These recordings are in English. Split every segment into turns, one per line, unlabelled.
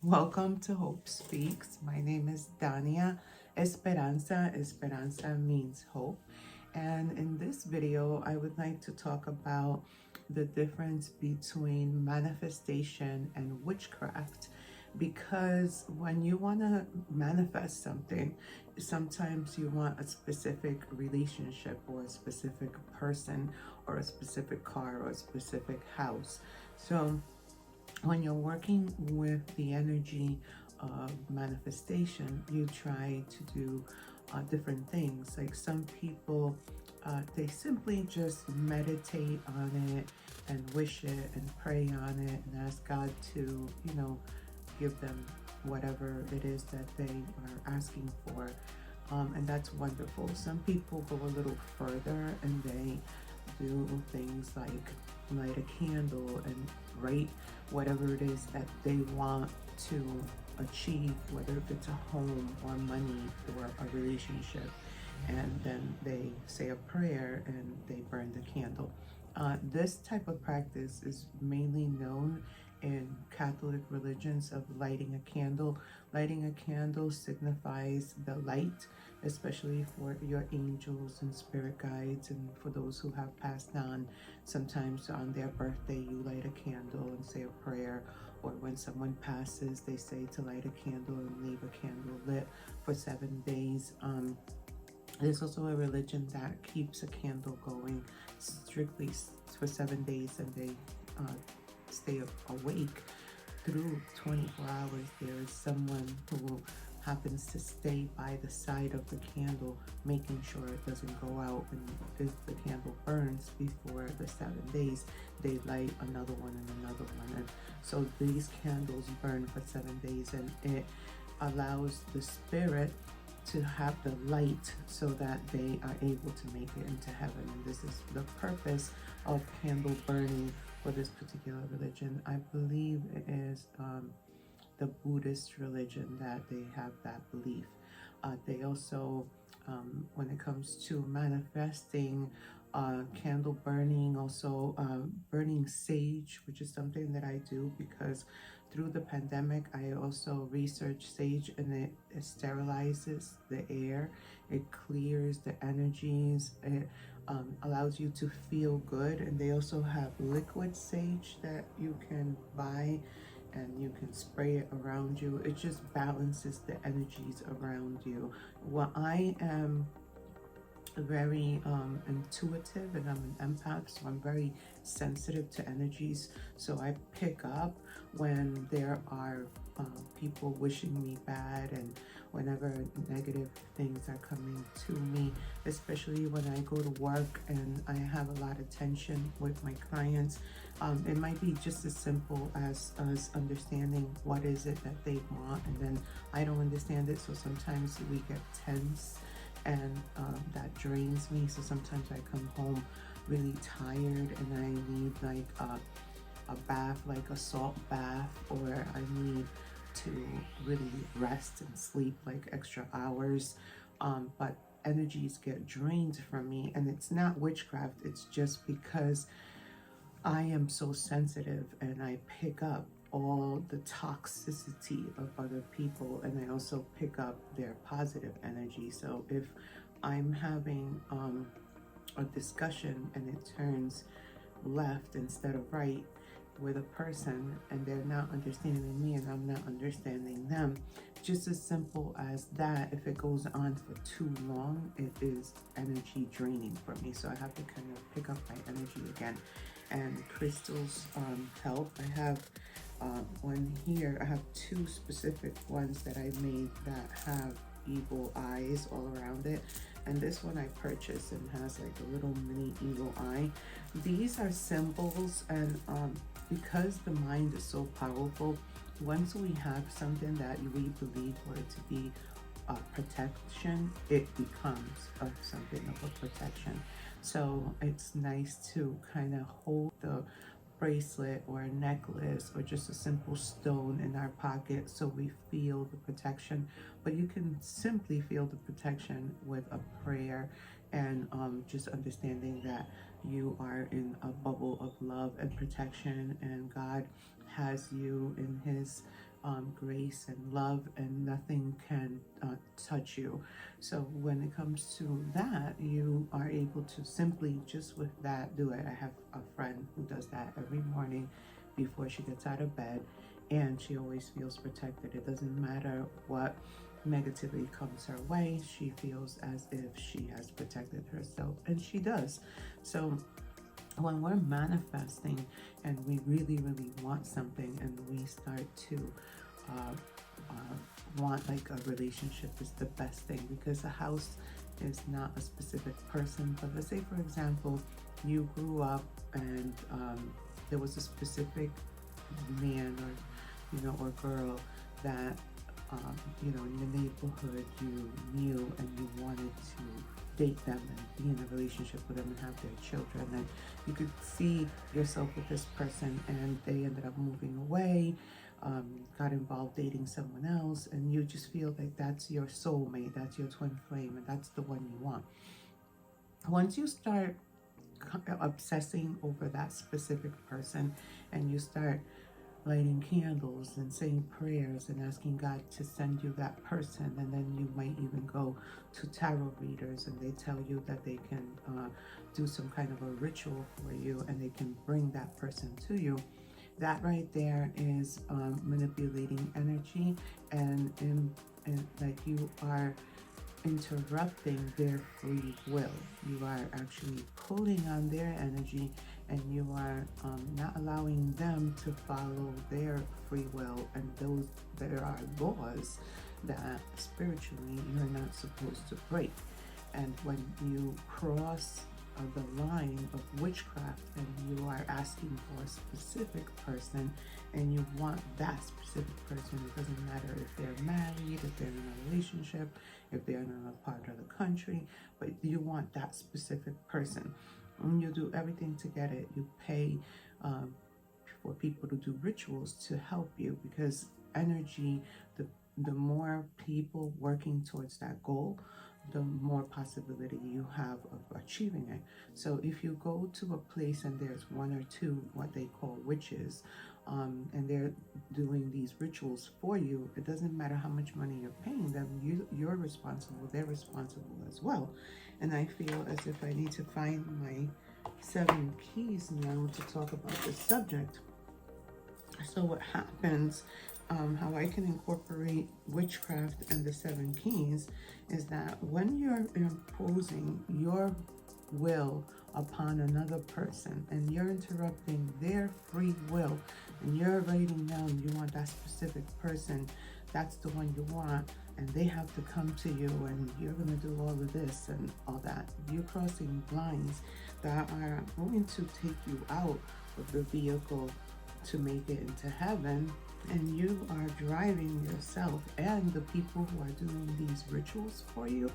Welcome to Hope Speaks. My name is Dania Esperanza. Esperanza means hope. And in this video, I would like to talk about the difference between manifestation and witchcraft. Because when you want to manifest something, sometimes you want a specific relationship or a specific person or a specific car or a specific house. So when you're working with the energy of manifestation, you try to do different things. Like some people, they simply just meditate on it and wish it and pray on it and ask God to, give them whatever it is that they are asking for. And that's wonderful. Some people go a little further and they do things like light a candle and write whatever it is that they want to achieve, whether if it's a home or money or a relationship. And then they say a prayer and they burn the candle. This type of practice is mainly known in Catholic religions of lighting a candle. Lighting a candle signifies the light, especially for your angels and spirit guides and for those who have passed on. Sometimes on their birthday you light a candle and say a prayer, or when someone passes they say to light a candle and leave a candle lit for 7 days. There's also a religion that keeps a candle going strictly for 7 days, and they stay awake through 24 hours. There is someone who happens to stay by the side of the candle, making sure it doesn't go out. And if the candle burns before the 7 days, they light another one and another one. And so these candles burn for 7 days, and it allows the spirit to have the light so that they are able to make it into heaven. And this is the purpose of candle burning for this particular religion. I believe it is the Buddhist religion that they have that belief. They also, when it comes to manifesting, candle burning, also burning sage, which is something that I do because through the pandemic, I also researched sage, and it sterilizes the air, it clears the energies, it allows you to feel good. And they also have liquid sage that you can buy and you can spray it around you. It just balances the energies around you. Well, I am very intuitive, and I'm an empath, so I'm very sensitive to energies. So I pick up when there are people wishing me bad, and whenever negative things are coming to me, especially when I go to work and I have a lot of tension with my clients. It might be just as simple as us understanding what is it that they want, and then I don't understand it, so sometimes we get tense, and that drains me. So sometimes I come home really tired and I need like a bath, like a salt bath, or I need to really rest and sleep like extra hours. But energies get drained from me, and it's not witchcraft, it's just because I am so sensitive and I pick up all the toxicity of other people, and I also pick up their positive energy. So if I'm having a discussion and it turns left instead of right with a person, and they're not understanding me and I'm not understanding them, just as simple as that, if it goes on for too long, it is energy draining for me. So I have to kind of pick up my energy again. And crystals help. I have one here. I have two specific ones that I made that have evil eyes all around it, and this one I purchased and has like a little mini evil eye. These are symbols, and because the mind is so powerful, once we have something that we believe for it to be protection, it becomes something of a protection. So it's nice to kind of hold the bracelet or a necklace or just a simple stone in our pocket so we feel the protection. But you can simply feel the protection with a prayer, and just understanding that you are in a bubble of love and protection, and God has you in his grace and love, and nothing can touch you. So when it comes to that, you are able to simply just with that do it. I have a friend who does that every morning before she gets out of bed, and she always feels protected. It doesn't matter what negativity comes her way, she feels as if she has protected herself, and she does. So when we're manifesting and we really want something, and we start to uh, want like a relationship, is the best thing, because a house is not a specific person. But let's say, for example, you grew up and there was a specific man, or or girl that in your neighborhood you knew, and you wanted to date them and be in a relationship with them and have their children, and you could see yourself with this person, and they ended up moving away, got involved dating someone else, and you just feel like that's your soulmate, that's your twin flame, and that's the one you want. Once you start obsessing over that specific person, and you start lighting candles and saying prayers and asking God to send you that person, and then you might even go to tarot readers and they tell you that they can do some kind of a ritual for you and they can bring that person to you. That right there is manipulating energy, and like you are interrupting their free will. You are actually pulling on their energy, and you are not allowing them to follow their free will. And those, there are laws that spiritually you're not supposed to break. And when you cross the line of witchcraft, and you are asking for a specific person, and you want that specific person, it doesn't matter if they're married, if they're in a relationship, if they're in a part of the country, but you want that specific person, and you do everything to get it. You pay for people to do rituals to help you, because energy, the more people working towards that goal, the more possibility you have of achieving it. So if you go to a place and there's one or two what they call witches, and they're doing these rituals for you, it doesn't matter how much money you're paying them, you're responsible, they're responsible as well. And I feel as if I need to find my 7 keys now to talk about this subject. So what happens, how I can incorporate witchcraft and the 7 keys, is that when you're imposing your will upon another person and you're interrupting their free will, and you're writing down you want that specific person, that's the one you want, and they have to come to you, and you're going to do all of this and all that, you're crossing lines that are going to take you out of the vehicle to make it into heaven, and you are driving yourself and the people who are doing these rituals for you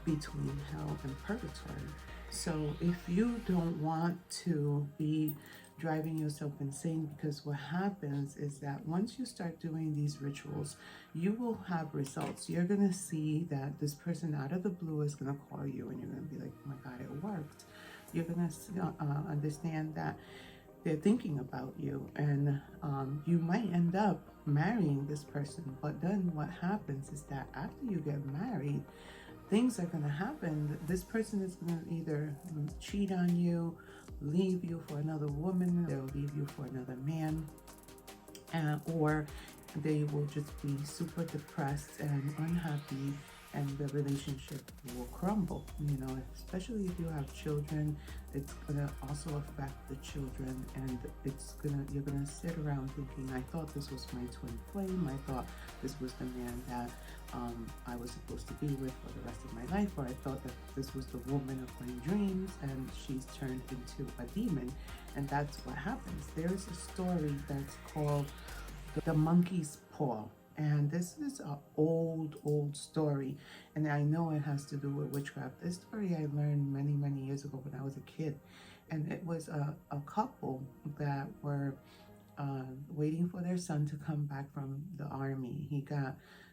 between hell and purgatory. So if you don't want to be driving yourself insane, because what happens is that once you start doing these rituals, you will have results. You're going to see that this person out of the blue is going to call you, and you're going to be like, oh my God, it worked. You're going to understand that they're thinking about you, and you might end up marrying this person. But then what happens is that after you get married, things are going to happen. This person is going to either cheat on you, leave you for another woman, they'll leave you for another man, or they will just be super depressed and unhappy, and the relationship will crumble. Especially if you have children, it's gonna also affect the children, and you're gonna sit around thinking, I thought this was my twin flame, I thought this was the man that I was supposed to be with for the rest of my life, or I thought that this was the woman of my dreams, and she's turned into a demon. And that's what happens. There's a story that's called the monkey's paw. And this is an old story, and I know it has to do with witchcraft. This story I learned many years ago when I was a kid, and it was a couple that were waiting for their son to come back from the army.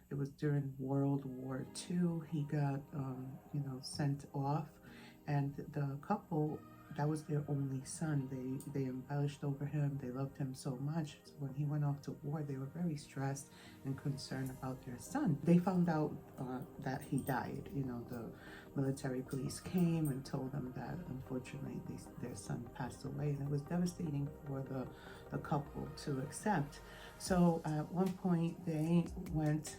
It was during World War II. He got sent off, and the couple that was their only son. They embellished over him. They loved him so much. So when he went off to war, they were very stressed and concerned about their son. They found out that he died. You know, the military police came and told them that unfortunately their son passed away, and it was devastating for the couple to accept. So at one point they went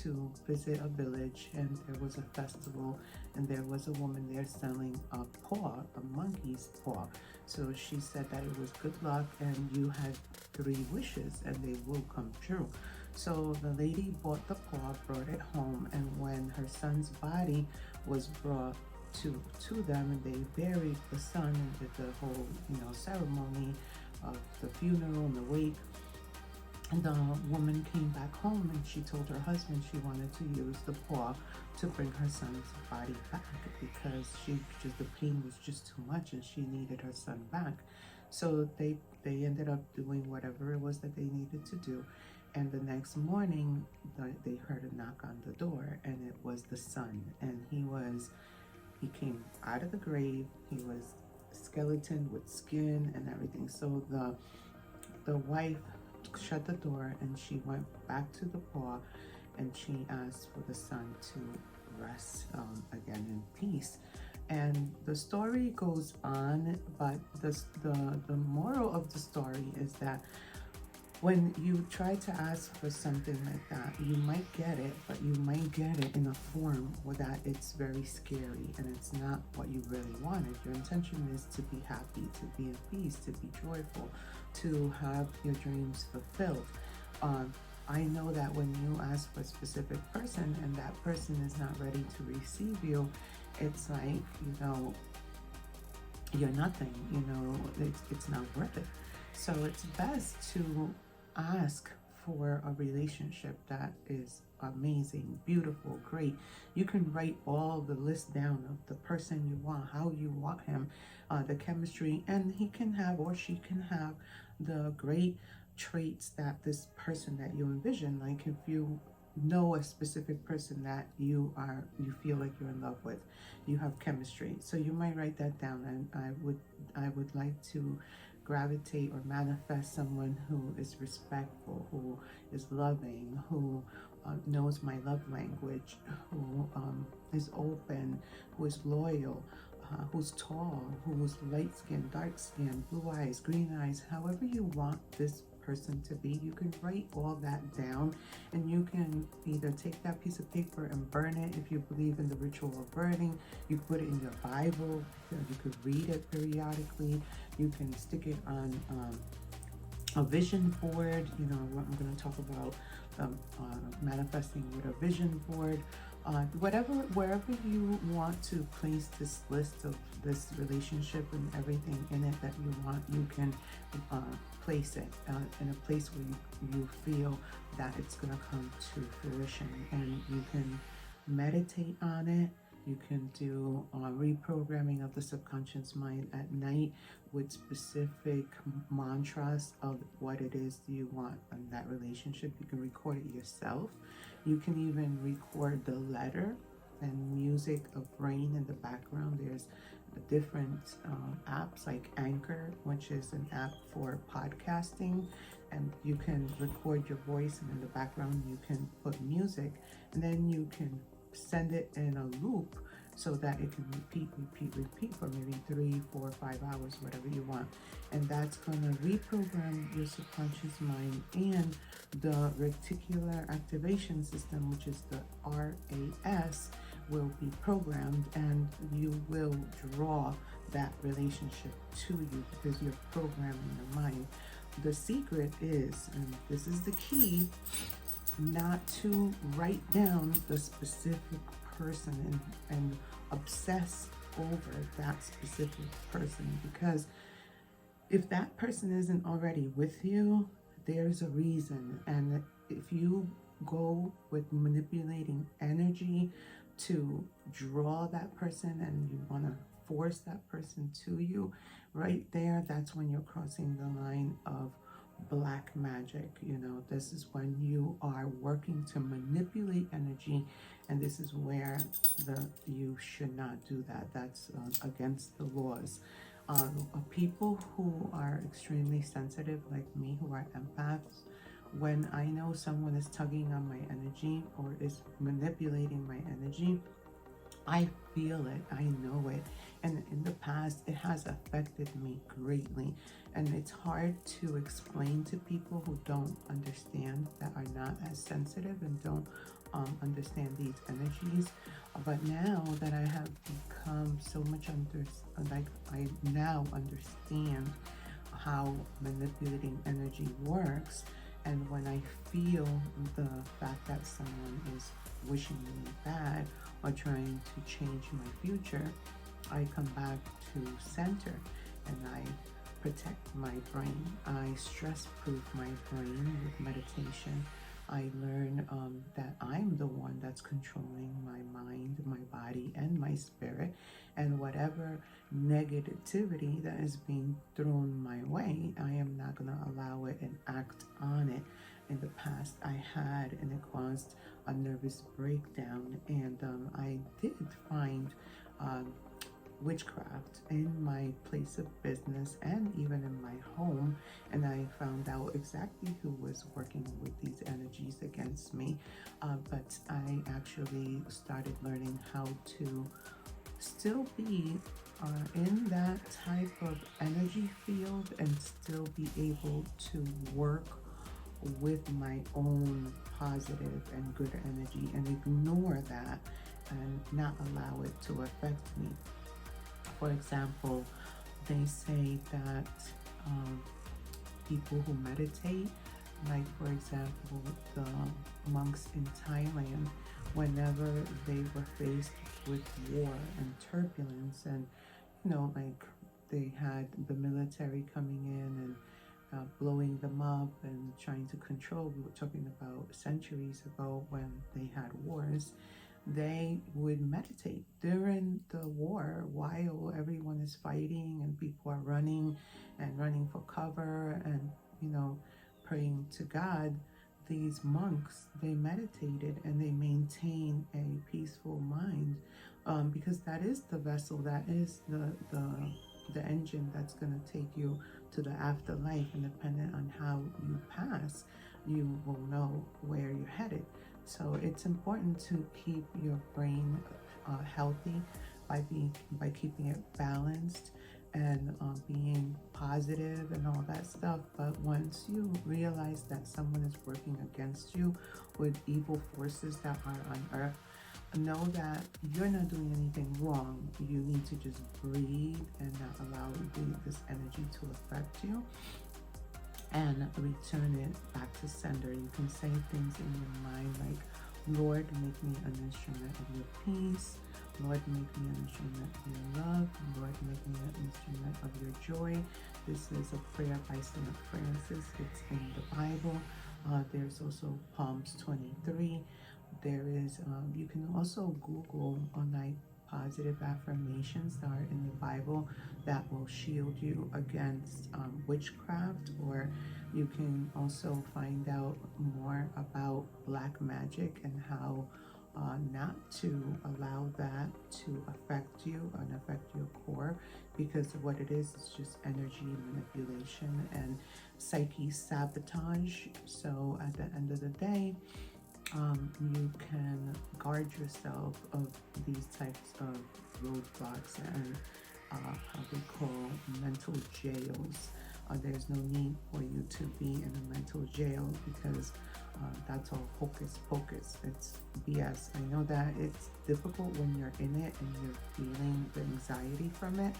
to visit a village, and there was a festival, and there was a woman there selling a paw, a monkey's paw. So she said that it was good luck and you had 3 wishes and they will come true. So the lady bought the paw, brought it home, and when her son's body was brought to them, and they buried the son and did the whole, you know, ceremony of the funeral and the wake, the woman came back home and she told her husband she wanted to use the paw to bring her son's body back, because the pain was just too much and she needed her son back. So they ended up doing whatever it was that they needed to do. And the next morning they heard a knock on the door, and it was the son. And he came out of the grave. He was skeleton with skin and everything. So the wife shut the door and she went back to the paw, and she asked for the son to rest again in peace. And the story goes on, but the moral of the story is that when you try to ask for something like that, you might get it, but you might get it in a form where that it's very scary and it's not what you really wanted. Your intention is to be happy, to be at peace, to be joyful, to have your dreams fulfilled. I know that when you ask for a specific person and that person is not ready to receive you, it's like, you know, you're nothing, you know, it's not worth it. So it's best to ask for a relationship that is amazing, beautiful, great. You can write all the list down of the person you want, how you want him, the chemistry, and he can have, or she can have, the great traits that this person that you envision. Like if you know a specific person that you feel like you're in love with, you have chemistry, so you might write that down. And I would like to gravitate or manifest someone who is respectful, who is loving, who knows my love language, who is open, who is loyal, who's tall, who's light skin, dark skin, blue eyes, green eyes, however you want this person to be. You can write all that down, and you can either take that piece of paper and burn it if you believe in the ritual of burning. You put it in your Bible. You could read it periodically. You can stick it on a vision board. You know, I'm going to talk about manifesting with a vision board. Wherever you want to place this list of this relationship and everything in it that you want, you can place it in a place where you feel that it's going to come to fruition, and you can meditate on it. You can do reprogramming of the subconscious mind at night with specific mantras of what it is you want in that relationship. You can record it yourself. You can even record the letter and music of rain in the background. There's different apps like Anchor, which is an app for podcasting, and you can record your voice, and in the background you can put music, and then you can send it in a loop so that it can repeat for maybe 3, 4, 5 hours, whatever you want. And that's going to reprogram your subconscious mind, and the reticular activation system, which is the RAS, will be programmed, and you will draw that relationship to you because you're programming your mind. The secret is, and this is the key, not to write down the specific person and obsess over that specific person, because if that person isn't already with you, there's a reason. And if you go with manipulating energy to draw that person and you want to force that person to you, right there, that's when you're crossing the line of black magic. You know, this is when you are working to manipulate energy, and this is where you should not do that. That's against the laws. People who are extremely sensitive, like me, who are empaths, when I know someone is tugging on my energy or is manipulating my energy, I feel it, I know it. And in the past, it has affected me greatly. And it's hard to explain to people who don't understand, that are not as sensitive and don't understand these energies. But now that I have become so much like I now understand how manipulating energy works, and when I feel the fact that someone is wishing me bad or trying to change my future, I come back to center and I protect my brain. I stress proof my brain with meditation. I learn that I'm the one that's controlling my mind, my body, and my spirit. And whatever negativity that is being thrown my way, I am not going to allow it and act on it. In the past, I had, and it caused a nervous breakdown. And I did find witchcraft in my place of business and even in my home, and I found out exactly who was working with these energies against me. But I actually started learning how to still be in that type of energy field and still be able to work with my own positive and good energy and ignore that and not allow it to affect me. For example, they say that people who meditate, like for example, the monks in Thailand, whenever they were faced with war and turbulence, and like they had the military coming in and blowing them up and trying to control. We were talking about centuries ago when they had wars. They would meditate during the war while everyone is fighting and people are running and running for cover and, praying to God. These monks, they meditated and they maintain a peaceful mind, because that is the vessel, that is the engine that's going to take you to the afterlife, and depending on how you pass, you will know where you're headed. So it's important to keep your brain healthy by keeping it balanced and being positive and all that stuff. But once you realize that someone is working against you with evil forces that are on earth, know that you're not doing anything wrong. You need to just breathe and not allow this energy to affect you, and return it back to sender. You can say things in your mind like, Lord, make me an instrument of your peace. Lord, make me an instrument of your love. Lord, make me an instrument of your joy. This is a prayer by Saint Francis. It's in the Bible. There's also Psalms 23. There is, you can also Google like positive affirmations that are in the Bible that will shield you against witchcraft, or you can also find out more about black magic and how not to allow that to affect you and affect your core, because what it is just energy manipulation and psyche sabotage. So at the end of the day, you can guard yourself of these types of roadblocks and how they call mental jails. There's no need for you to be in a mental jail, because that's all hocus pocus. It's BS. I know that it's difficult when you're in it and you're feeling the anxiety from it,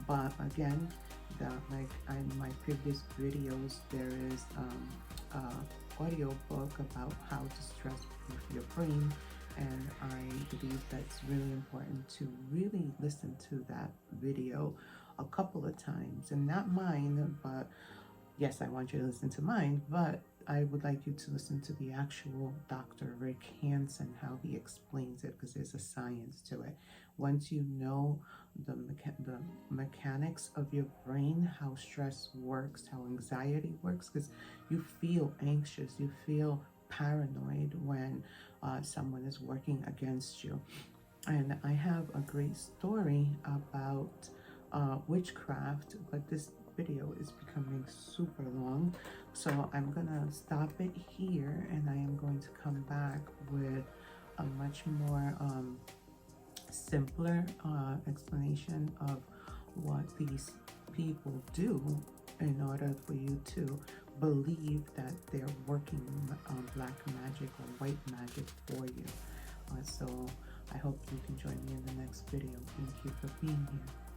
but again, like in my previous videos, there is audio book about how to stress proof your brain, and I believe that's really important to really listen to that video a couple of times, and not mine, but yes, I want you to listen to mine, but I would like you to listen to the actual Dr. Rick Hansen, how he explains it, because there's a science to it. Once you know the mechanics of your brain, how stress works, how anxiety works, because you feel anxious, you feel paranoid when someone is working against you. And I have a great story about witchcraft, but this video is becoming super long, so I'm gonna stop it here, and I am going to come back with a much more simpler explanation of what these people do in order for you to believe that they're working black magic or white magic for you. So I hope you can join me in the next video. Thank you for being here.